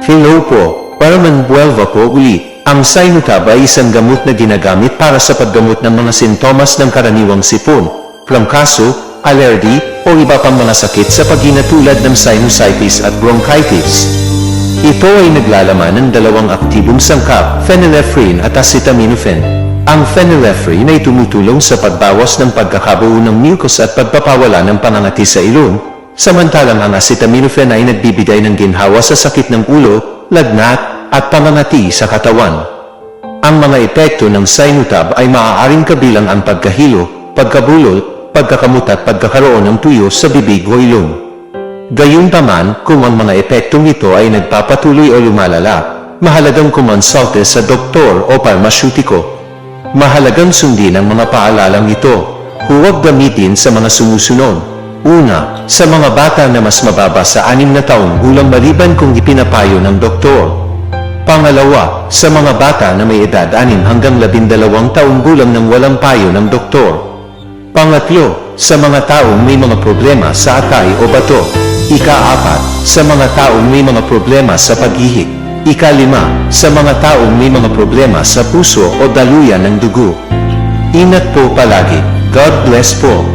Hello po, para manbuelva po uli. Ang Sinutab ay isang gamot na ginagamit para sa paggamot ng mga sintomas ng karaniwang sipon, prangkaso, allergy, o iba pang mga sakit sa pagina tulad ng sinusitis at bronchitis. Ito ay naglalaman ng dalawang aktibong sangkap, phenylephrine at acetaminophen. Ang phenylephrine ay tumutulong sa pagbawas ng pagkakabuo ng mucus at pagpapawala ng pangangati sa ilong, samantalang ang acetaminophen ay nagbibigay ng ginhawa sa sakit ng ulo, lagnat, at pangangati sa katawan. Ang mga epekto ng Sinutab ay maaaring kabilang ang pagkahilo, pagkabulol, pagkakamot at pagkakaroon ng tuyo sa bibig o ilong. Gayunpaman, kung ang mga epektong ito ay nagpapatuloy o lumalala, mahalagang kumonsulte sa doktor o parmasyutiko. Mahalagang sundin ang mga paalalang ito. Huwag gamitin sa mga sumusunod. Una, sa mga bata na mas mababa sa 6 na taong gulang maliban kung ipinapayo ng doktor. Pangalawa, sa mga bata na may edad 6 hanggang 12 taong gulang nang walang payo ng doktor. Pangatlo, sa mga taong may mga problema sa atay o bato. Ika-4, sa mga taong may mga problema sa pag-ihik. Ika-5, sa mga taong may mga problema sa puso o daluyan ng dugo. Ingat po palagi. God bless po.